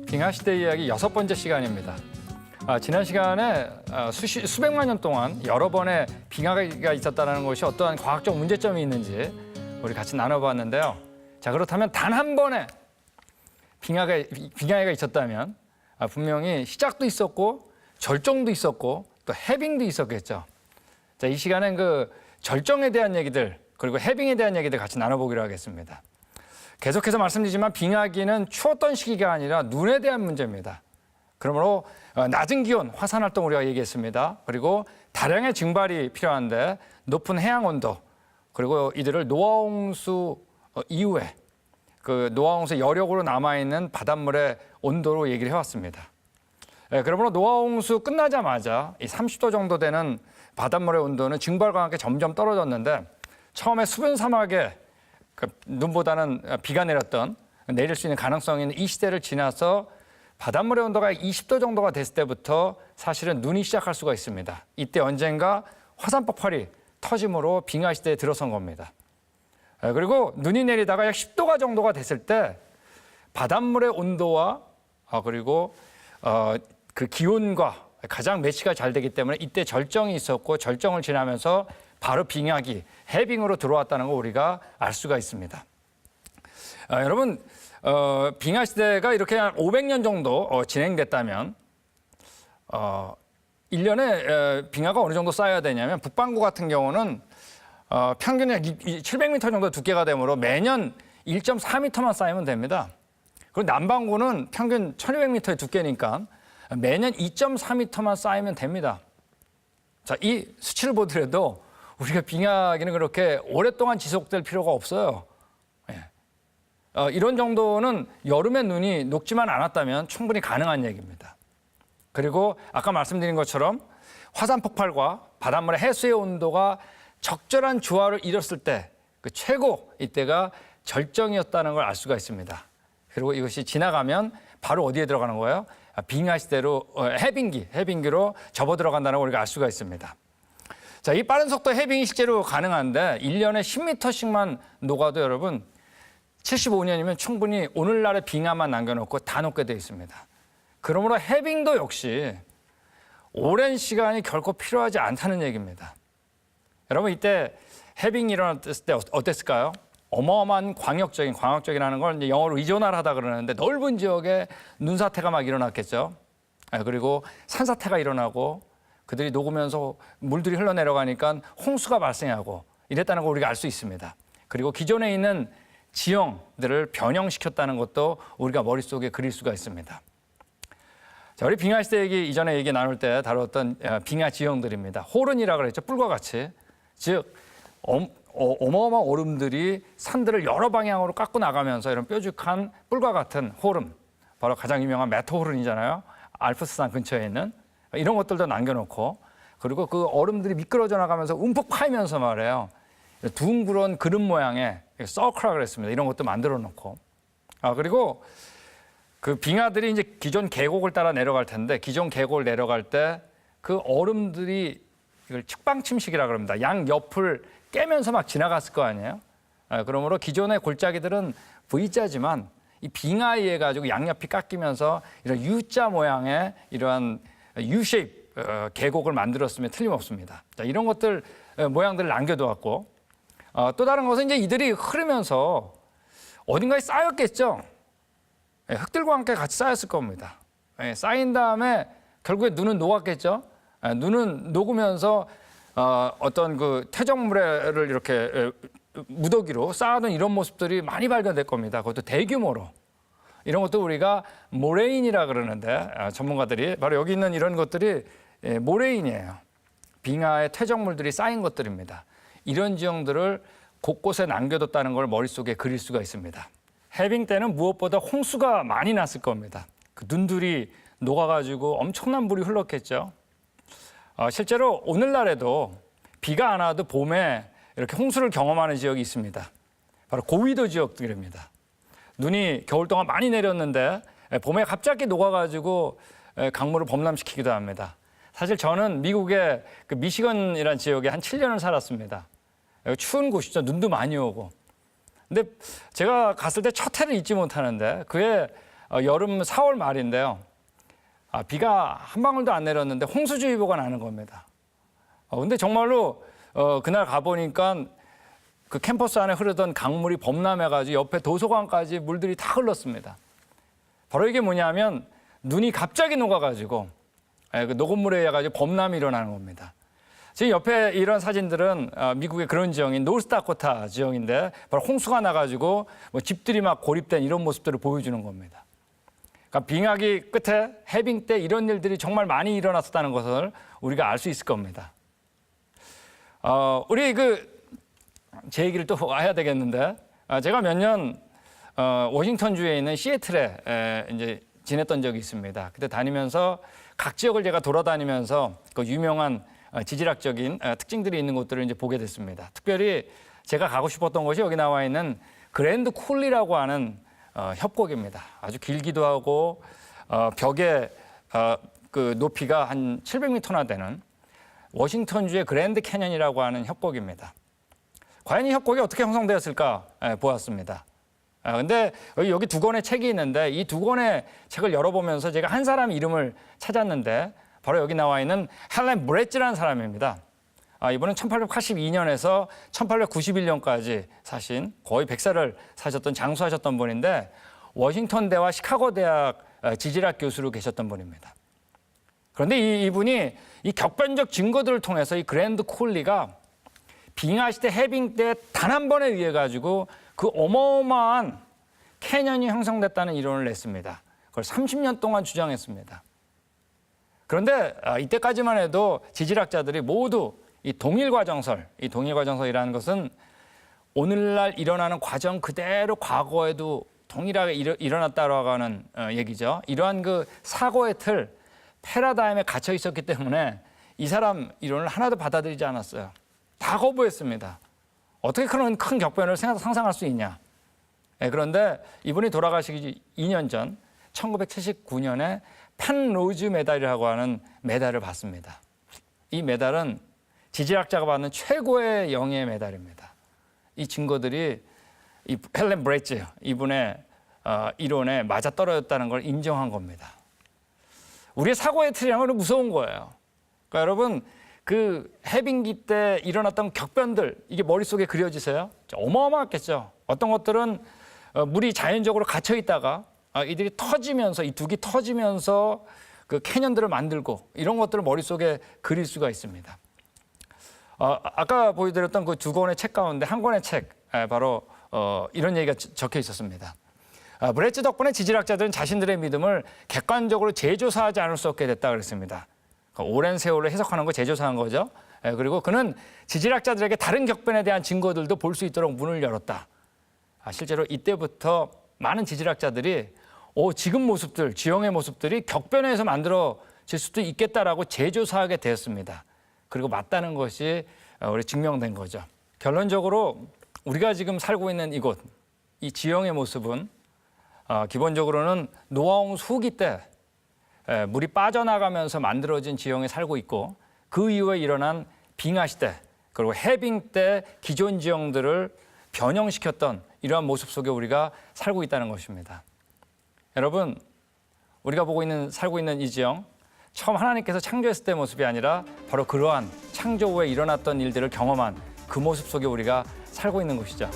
빙하시대 이야기 6번째 시간입니다. 지난 시간에 수백만 년 동안 여러 번의 빙하가 있었다는 것이 어떠한 과학적 문제점이 있는지 우리 같이 나눠봤는데요. 자, 그렇다면 단 한 번의 빙하가 있었다면 분명히 시작도 있었고 절정도 있었고 또 해빙도 있었겠죠. 자, 이 시간엔 그 절정에 대한 얘기들 그리고 해빙에 대한 얘기들 같이 나눠보기로 하겠습니다. 계속해서 말씀드리지만 빙하기는 추웠던 시기가 아니라 눈에 대한 문제입니다. 그러므로 낮은 기온, 화산활동 우리가 얘기했습니다. 그리고 다량의 증발이 필요한데 높은 해양 온도, 그리고 이들을 노아홍수 이후에 그 노아홍수 여력으로 남아있는 바닷물의 온도로 얘기를 해왔습니다. 그러므로 노아홍수 끝나자마자 이 30도 정도 되는 바닷물의 온도는 증발과 함께 점점 떨어졌는데 처음에 수분 사막에 눈보다는 비가 내릴 수 있는 가능성이 있는 이 시대를 지나서 바닷물의 온도가 20도 정도가 됐을 때부터 사실은 눈이 시작할 수가 있습니다. 이때 언젠가 화산 폭발이 터짐으로 빙하 시대에 들어선 겁니다. 그리고 눈이 내리다가 약 10도가 정도가 됐을 때 바닷물의 온도와 그리고 그 기온과 가장 매치가 잘 되기 때문에 이때 절정이 있었고 절정을 지나면서 바로 빙하기, 해빙으로 들어왔다는 거 우리가 알 수가 있습니다. 여러분, 빙하 시대가 이렇게 한 500년 정도 진행됐다면 1년에 빙하가 어느 정도 쌓여야 되냐면 북반구 같은 경우는 평균 약 700m 정도 두께가 되므로 매년 1.4m만 쌓이면 됩니다. 그리고 남반구는 평균 1200m의 두께니까 매년 2.4m만 쌓이면 됩니다. 자, 이 수치를 보더라도 우리가 빙하기는 그렇게 오랫동안 지속될 필요가 없어요. 이런 정도는 여름에 눈이 녹지만 않았다면 충분히 가능한 얘기입니다. 그리고 아까 말씀드린 것처럼 화산 폭발과 바닷물의 해수의 온도가 적절한 조화를 이뤘을 때 그 최고 이때가 절정이었다는 걸 알 수가 있습니다. 그리고 이것이 지나가면 바로 어디에 들어가는 거예요? 빙하 시대로 해빙기로 접어 들어간다는 걸 우리가 알 수가 있습니다. 자, 이 빠른 속도 해빙이 실제로 가능한데 1년에 10m씩만 녹아도 여러분 75년이면 충분히 오늘날의 빙하만 남겨놓고 다 녹게 되어 있습니다. 그러므로 해빙도 역시 오랜 시간이 결코 필요하지 않다는 얘기입니다. 여러분, 이때 해빙이 일어났을 때 어땠을까요? 어마어마한 광역적이라는 걸 이제 영어로 리조널하다 그러는데 넓은 지역에 눈사태가 막 일어났겠죠. 그리고 산사태가 일어나고 그들이 녹으면서 물들이 흘러내려가니까 홍수가 발생하고 이랬다는 걸 우리가 알 수 있습니다. 그리고 기존에 있는 지형들을 변형시켰다는 것도 우리가 머릿속에 그릴 수가 있습니다. 자, 우리 빙하 시대 이전에 얘기 나눌 때 다뤘던 빙하 지형들입니다. 호른이라고 그랬죠. 뿔과 같이. 즉 어마어마한 얼음들이 산들을 여러 방향으로 깎고 나가면서 이런 뾰족한 뿔과 같은 호름, 바로 가장 유명한 메토호른이잖아요. 알프스산 근처에 있는 이런 것들도 남겨놓고, 그리고 그 얼음들이 미끄러져 나가면서 움푹 파이면서 말이에요. 둥그런 그릇 모양의 서클이라고 그랬습니다. 이런 것도 만들어 놓고. 그리고 그 빙하들이 이제 기존 계곡을 따라 내려갈 텐데 기존 계곡을 내려갈 때 그 얼음들이 이걸 측방침식이라고 합니다. 양 옆을 깨면서 막 지나갔을 거 아니에요. 그러므로 기존의 골짜기들은 V자지만 이 빙하에 의해 가지고 양옆이 깎이면서 이런 U자 모양의 이러한 U-쉐입 계곡을 만들었으면 틀림없습니다. 자, 이런 것들 모양들을 남겨두었고, 또 다른 것은 이제 이들이 흐르면서 어딘가에 쌓였겠죠. 흙들과 함께 같이 쌓였을 겁니다. 쌓인 다음에 결국에 눈은 녹았겠죠. 눈은 녹으면서 어떤 그 퇴적물을 이렇게 무더기로 쌓아둔 이런 모습들이 많이 발견될 겁니다. 그것도 대규모로. 이런 것도 우리가 모레인이라 그러는데 전문가들이 바로 여기 있는 이런 것들이 모레인이에요. 빙하의 퇴적물들이 쌓인 것들입니다. 이런 지형들을 곳곳에 남겨뒀다는 걸 머릿속에 그릴 수가 있습니다. 해빙 때는 무엇보다 홍수가 많이 났을 겁니다. 그 눈들이 녹아가지고 엄청난 물이 흘렀겠죠. 실제로 오늘날에도 비가 안 와도 봄에 이렇게 홍수를 경험하는 지역이 있습니다. 바로 고위도 지역들입니다. 눈이 겨울 동안 많이 내렸는데 봄에 갑자기 녹아가지고 강물을 범람시키기도 합니다. 사실 저는 미국의 그 미시건이라는 지역에 한 7년을 살았습니다. 추운 곳이죠. 눈도 많이 오고. 근데 제가 갔을 때 첫 해를 잊지 못하는데 그해 여름 4월 말인데요. 비가 한 방울도 안 내렸는데 홍수주의보가 나는 겁니다. 근데 정말로 그날 가보니까 그 캠퍼스 안에 흐르던 강물이 범람해가지고 옆에 도서관까지 물들이 다 흘렀습니다. 바로 이게 뭐냐면 눈이 갑자기 녹아가지고 그 녹음물에 의해 가지고 범람이 일어나는 겁니다. 지금 옆에 이런 사진들은 미국의 그런 지형인 노스다코타 지형인데 바로 홍수가 나가지고 뭐 집들이 막 고립된 이런 모습들을 보여주는 겁니다. 그러니까 빙하기 끝에 해빙 때 이런 일들이 정말 많이 일어났었다는 것을 우리가 알 수 있을 겁니다. 우리 제 얘기를 또 해야 되겠는데 제가 몇 년 워싱턴주에 있는 시애틀에 이제 지냈던 적이 있습니다. 그때 다니면서 각 지역을 제가 돌아다니면서 그 유명한 지질학적인 특징들이 있는 곳들을 이제 보게 됐습니다. 특별히 제가 가고 싶었던 곳이 여기 나와 있는 그랜드 쿨리라고 하는 협곡입니다. 아주 길기도 하고 벽의 그 높이가 한 700m나 되는 워싱턴주의 그랜드 캐년이라고 하는 협곡입니다. 과연 이 협곡이 어떻게 형성되었을까 보았습니다. 근데 여기 두 권의 책이 있는데 이 두 권의 책을 열어보면서 제가 한 사람 이름을 찾았는데 바로 여기 나와 있는 헬렌 브레츠라는 사람입니다. 이분은 1882년에서 1891년까지 사신 거의 100살을 사셨던 장수하셨던 분인데 워싱턴대와 시카고대학 지질학 교수로 계셨던 분입니다. 그런데 이분이 이 격변적 증거들을 통해서 이 그랜드 쿨리가 빙하 시대 해빙 때 단 한 번에 의해 가지고 그 어마어마한 캐년이 형성됐다는 이론을 냈습니다. 그걸 30년 동안 주장했습니다. 그런데 이때까지만 해도 지질학자들이 모두 이 동일과정설이라는 것은 오늘날 일어나는 과정 그대로 과거에도 동일하게 일어났다고 하는 얘기죠. 이러한 그 사고의 틀, 패러다임에 갇혀 있었기 때문에 이 사람 이론을 하나도 받아들이지 않았어요. 다 거부했습니다. 어떻게 그런 큰 격변을 상상할 수 있냐. 그런데 이분이 돌아가시기 2년 전 1979년에 펜로즈 메달이라고 하는 메달을 받습니다. 이 메달은 지질학자가 받는 최고의 영예의 메달입니다. 이 증거들이 이 헬렌 브레츠 이분의 이론에 맞아떨어졌다는 걸 인정한 겁니다. 우리의 사고의 틀이란 건 무서운 거예요. 그러니까 여러분 그 해빙기 때 일어났던 격변들 이게 머릿속에 그려지세요? 어마어마했겠죠. 어떤 것들은 물이 자연적으로 갇혀 있다가 이들이 터지면서 이 둑이 터지면서 그 캐년들을 만들고 이런 것들을 머릿속에 그릴 수가 있습니다. 아까 보여드렸던 그 두 권의 책 가운데 한 권의 책 바로 이런 얘기가 적혀 있었습니다. 브레츠 덕분에 지질학자들은 자신들의 믿음을 객관적으로 재조사하지 않을 수 없게 됐다 그랬습니다. 오랜 세월을 해석하는 거 재조사한 거죠. 그리고 그는 지질학자들에게 다른 격변에 대한 증거들도 볼 수 있도록 문을 열었다. 실제로 이때부터 많은 지질학자들이 지금 모습들, 지형의 모습들이 격변에 의해서 만들어질 수도 있겠다라고 재조사하게 되었습니다. 그리고 맞다는 것이 우리 증명된 거죠. 결론적으로 우리가 지금 살고 있는 이곳, 이 지형의 모습은 기본적으로는 노아홍수 후기 때 물이 빠져나가면서 만들어진 지형에 살고 있고 그 이후에 일어난 빙하 시대 그리고 해빙 때 기존 지형들을 변형시켰던 이러한 모습 속에 우리가 살고 있다는 것입니다. 여러분, 우리가 살고 있는 이 지형 처음 하나님께서 창조했을 때의 모습이 아니라 바로 그러한 창조 후에 일어났던 일들을 경험한 그 모습 속에 우리가 살고 있는 것이죠.